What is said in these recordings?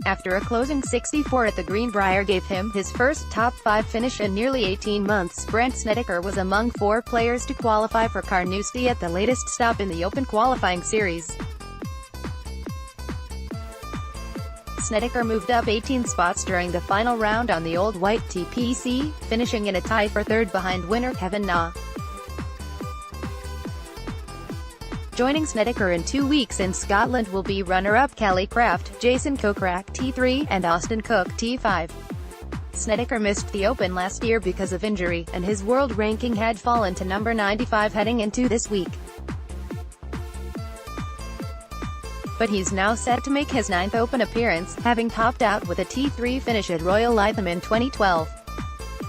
after a closing 64 at the Greenbrier gave him his first top 5 finish in nearly 18 months. Brandt Snedeker was among 4 players to qualify for Carnoustie at the latest stop in the Open qualifying series. Snedeker moved up 18 spots during the final round on the Old White TPC, finishing in a tie for third behind winner Kevin Na. Joining Snedeker in 2 weeks in Scotland will be runner-up Kelly Kraft, Jason Kokrak T3, and Austin Cook T5. Snedeker missed the Open last year because of injury, and his world ranking had fallen to number 95 heading into this week. But he's now set to make his 9th Open appearance, having topped out with a T3 finish at Royal Lytham in 2012.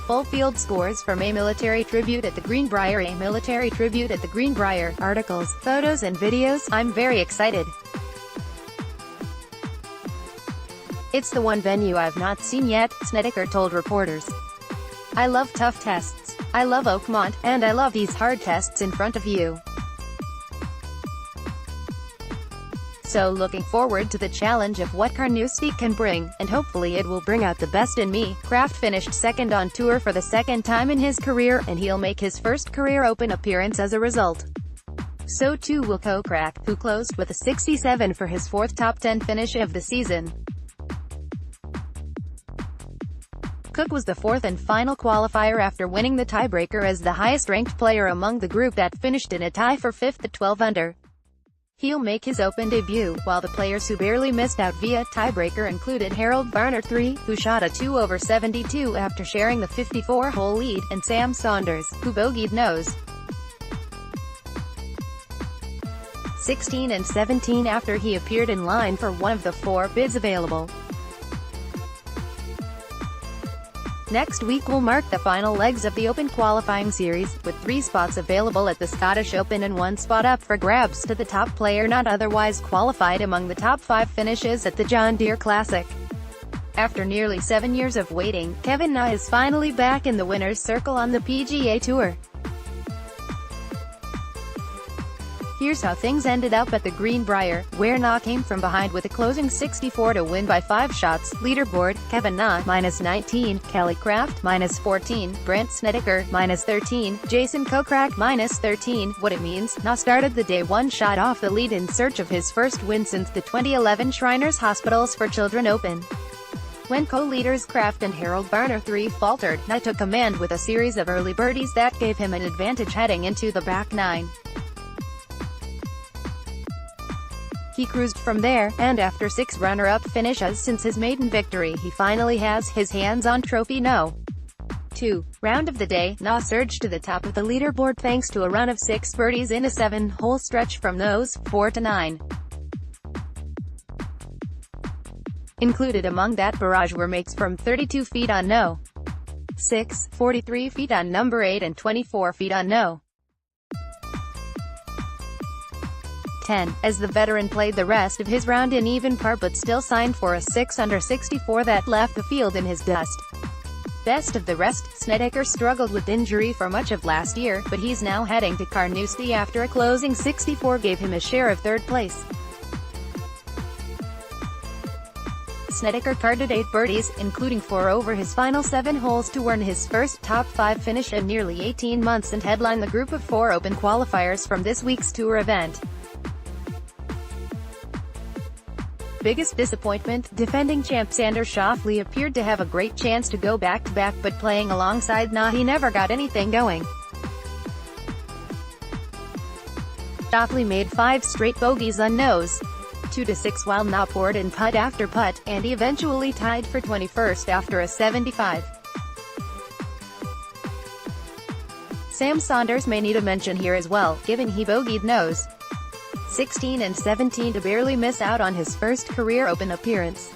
Full field scores from A Military Tribute at the Greenbrier. A Military Tribute at the Greenbrier. Articles, photos and videos. I'm very excited. It's the one venue I've not seen yet, Snedeker told reporters. I love tough tests. I love Oakmont, and I love these hard tests in front of you. So looking forward to the challenge of what Carnoustie can bring, and hopefully it will bring out the best in me. Kraft finished second on tour for the second time in his career, and he'll make his first career Open appearance as a result. So too will Kokrak, who closed with a 67 for his 4th top 10 finish of the season. Cook was the 4th and final qualifier after winning the tiebreaker as the highest-ranked player among the group that finished in a tie for 5th at 12 under. He'll make his Open debut, while the players who barely missed out via tiebreaker included Harold Varner III, who shot a 2 over 72 after sharing the 54-hole lead, and Sam Saunders, who bogeyed nose 16 and 17 after he appeared in line for one of the 4 bids available. Next week will mark the final legs of the Open qualifying series, with 3 spots available at the Scottish Open and 1 spot up for grabs to the top player not otherwise qualified among the top 5 finishes at the John Deere Classic. After nearly 7 years of waiting, Kevin Na is finally back in the winner's circle on the PGA Tour. Here's how things ended up at the Greenbrier, where Na came from behind with a closing 64 to win by 5 shots. Leaderboard: Kevin Na -19, Kelly Kraft -14, Brandt Snedeker -13, Jason Kokrak -13. What it means: Na started the day 1 shot off the lead in search of his first win since the 2011 Shriners Hospitals for Children Open. When co-leaders Kraft and Harold Varner III faltered, Na took command with a series of early birdies that gave him an advantage heading into the back 9. He cruised from there, and after 6 runner-up finishes since his maiden victory, he finally has his hands on trophy No. 2. Round of the day, Na surged to the top of the leaderboard thanks to a run of 6 birdies in a 7-hole stretch from those 4 to 9. Included among that barrage were makes from 32 feet on No. 6, 43 feet on number 8 and 24 feet on No. 10, as the veteran played the rest of his round in even par but still signed for a 6 under 64 that left the field in his dust. Best of the rest, Snedeker struggled with injury for much of last year, but he's now heading to Carnoustie after a closing 64 gave him a share of 3rd place. Snedeker carded 8 birdies, including 4 over his final 7 holes to earn his first top 5 finish in nearly 18 months and headline the group of 4 Open qualifiers from this week's tour event. Biggest disappointment: defending champ Xander Schauffele appeared to have a great chance to go back-to-back, but playing alongside Na he never got anything going. Schauffele made 5 straight bogeys on nose 2 to 6 while Na poured in putt after putt, and he eventually tied for 21st after a 75. Sam Saunders may need a mention here as well, given he bogeyed nose 16 and 17 to barely miss out on his first career Open appearance.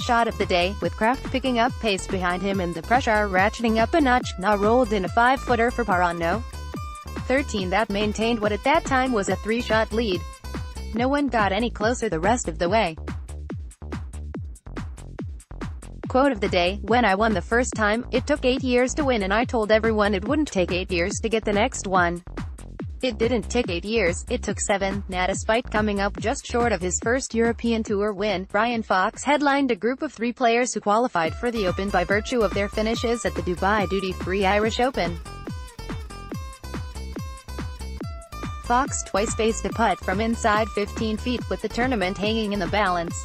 Shot of the day, with Kraft picking up pace behind him and the pressure ratcheting up a notch, Na rolled in a 5-footer for par on No. 13 that maintained what at that time was a 3-shot lead. No one got any closer the rest of the way. Quote of the day: when I won the first time, it took 8 years to win and I told everyone it wouldn't take 8 years to get the next one. It didn't take 8 years, it took 7. Now, despite coming up just short of his first European Tour win, Brian Fox headlined a group of 3 players who qualified for the Open by virtue of their finishes at the Dubai Duty-Free Irish Open. Fox twice faced a putt from inside 15 feet, with the tournament hanging in the balance.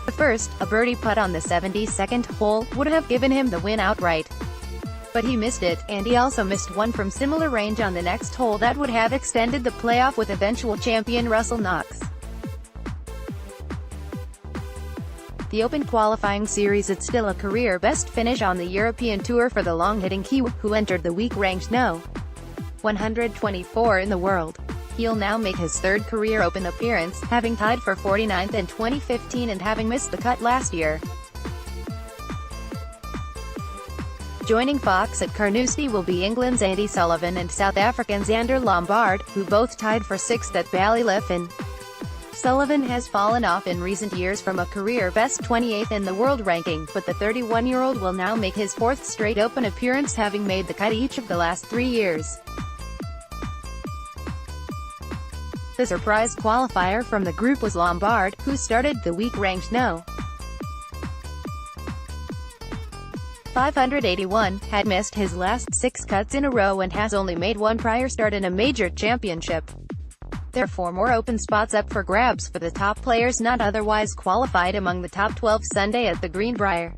The first, a birdie putt on the 72nd hole, would have given him the win outright. But he missed it, and he also missed one from similar range on the next hole that would have extended the playoff with eventual champion Russell Knox. The Open qualifying series, it's still a career-best finish on the European Tour for the long-hitting Kiwi, who entered the week ranked No. 124 in the world. He'll now make his 3rd career Open appearance, having tied for 49th in 2015 and having missed the cut last year. Joining Fox at Carnoustie will be England's Andy Sullivan and South African's Xander Lombard, who both tied for 6th at Ballyliffin. Sullivan has fallen off in recent years from a career-best 28th in the world ranking, but the 31-year-old will now make his 4th straight Open appearance, having made the cut each of the last 3 years. The surprise qualifier from the group was Lombard, who started the week ranked No. 581, had missed his last 6 cuts in a row and has only made one prior start in a major championship. There are 4 more Open spots up for grabs for the top players not otherwise qualified among the top 12 Sunday at the Greenbrier.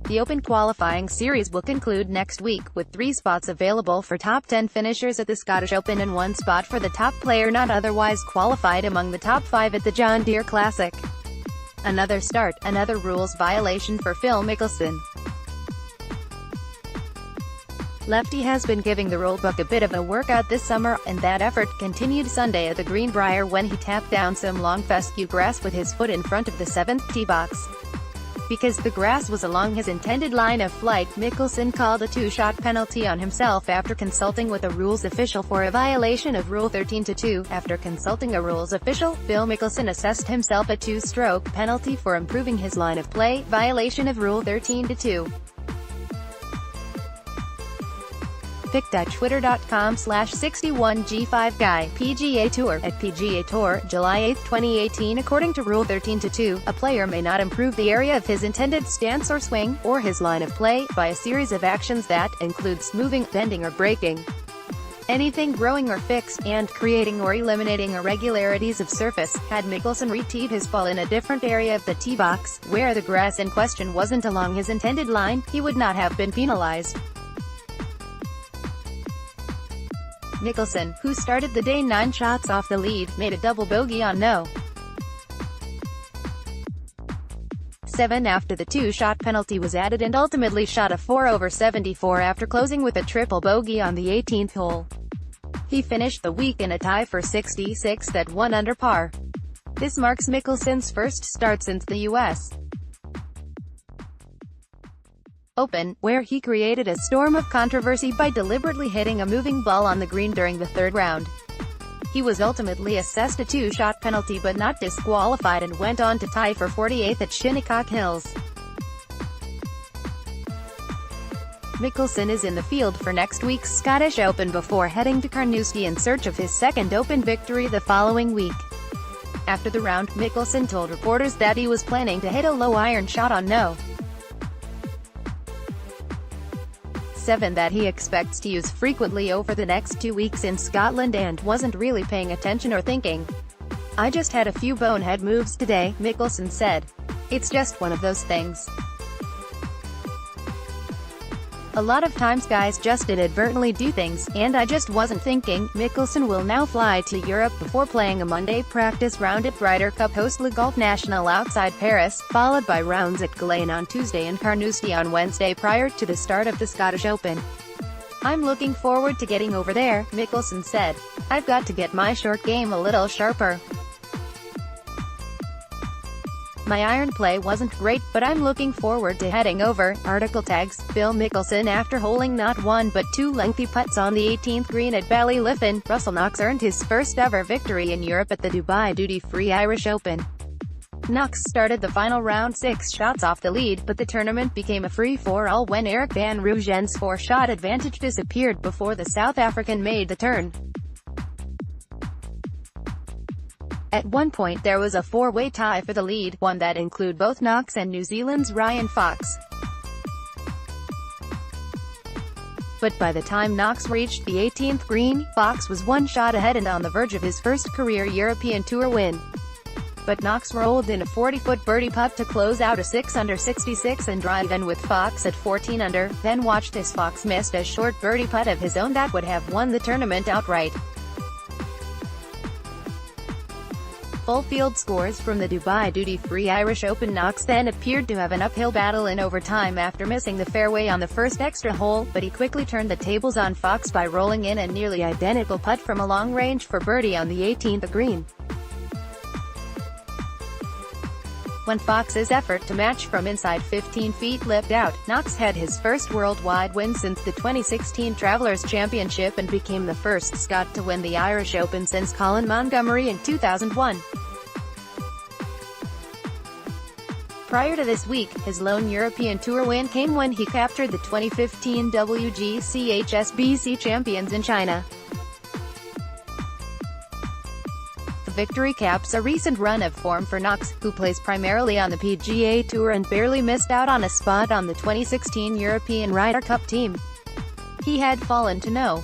The Open qualifying series will conclude next week, with 3 spots available for top 10 finishers at the Scottish Open and 1 spot for the top player not otherwise qualified among the top 5 at the John Deere Classic. Another start, another rules violation for Phil Mickelson. Lefty has been giving the rulebook a bit of a workout this summer, and that effort continued Sunday at the Greenbrier when he tapped down some long fescue grass with his foot in front of the 7th tee box. Because the grass was along his intended line of flight, Mickelson called a 2-shot penalty on himself after consulting with a rules official for a violation of Rule 13-2. After consulting a rules official, Phil Mickelson assessed himself a 2-stroke penalty for improving his line of play, violation of Rule 13-2. pic.twitter.com/61G5Guy, PGA Tour, at PGA Tour, July 8, 2018. According to Rule 13-2, a player may not improve the area of his intended stance or swing, or his line of play, by a series of actions that includes moving, bending or breaking anything growing or fixed, and creating or eliminating irregularities of surface. Had Mickelson re-teed his ball in a different area of the tee box, where the grass in question wasn't along his intended line, he would not have been penalized. Mickelson, who started the day 9 shots off the lead, made a double bogey on No. 7 after the 2-shot penalty was added and ultimately shot a 4/74 after closing with a triple bogey on the 18th hole. He finished the week in a tie for 66th at 1 under par. This marks Mickelson's first start since the U.S. Open, where he created a storm of controversy by deliberately hitting a moving ball on the green during the 3rd round. He was ultimately assessed a 2-shot penalty but not disqualified and went on to tie for 48th at Shinnecock Hills. Mickelson is in the field for next week's Scottish Open before heading to Carnoustie in search of his 2nd Open victory the following week. After the round, Mickelson told reporters that he was planning to hit a low iron shot on No. 7 that he expects to use frequently over the next 2 weeks in Scotland and wasn't really paying attention or thinking. "I just had a few bonehead moves today," Mickelson said. "It's just one of those things. A lot of times guys just inadvertently do things, and I just wasn't thinking." Mickelson will now fly to Europe before playing a Monday practice round at Ryder Cup host Le Golf National outside Paris, followed by rounds at Glen on Tuesday and Carnoustie on Wednesday prior to the start of the Scottish Open. "I'm looking forward to getting over there," Mickelson said. "I've got to get my short game a little sharper. My iron play wasn't great, but I'm looking forward to heading over." Article tags Phil Mickelson. After holing not 1 but 2 lengthy putts on the 18th green at Ballyliffin, Russell Knox earned his first ever victory in Europe at the Dubai Duty-Free Irish Open. Knox started the final round 6 shots off the lead, but the tournament became a free-for-all when Eric van Rooijen's 4-shot advantage disappeared before the South African made the turn. At one point there was a 4-way tie for the lead, one that included both Knox and New Zealand's Ryan Fox. But by the time Knox reached the 18th green, Fox was 1 shot ahead and on the verge of his first career European Tour win. But Knox rolled in a 40-foot birdie putt to close out a 6-under 66 and drive in with Fox at 14 under, then watched as Fox missed a short birdie putt of his own that would have won the tournament outright. Full field scores from the Dubai duty-free Irish Open. Knox then appeared to have an uphill battle in overtime after missing the fairway on the first extra hole, but he quickly turned the tables on Fox by rolling in a nearly identical putt from a long range for birdie on the 18th green. When Fox's effort to match from inside 15 feet lipped out, Knox had his first worldwide win since the 2016 Travelers Championship and became the first Scot to win the Irish Open since Colin Montgomerie in 2001. Prior to this week, his lone European Tour win came when he captured the 2015 WGC HSBC champions in China. The victory caps a recent run of form for Knox, who plays primarily on the PGA Tour and barely missed out on a spot on the 2016 European Ryder Cup team. He had fallen to no.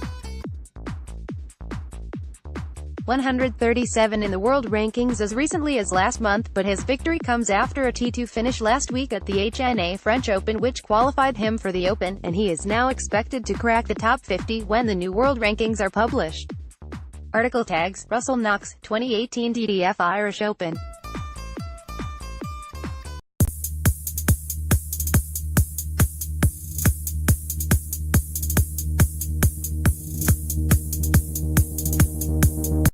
137 in the world rankings as recently as last month, but his victory comes after a T2 finish last week at the HNA French Open which qualified him for the Open, and he is now expected to crack the top 50 when the new world rankings are published. Article tags: Russell Knox, 2018 DDF Irish Open.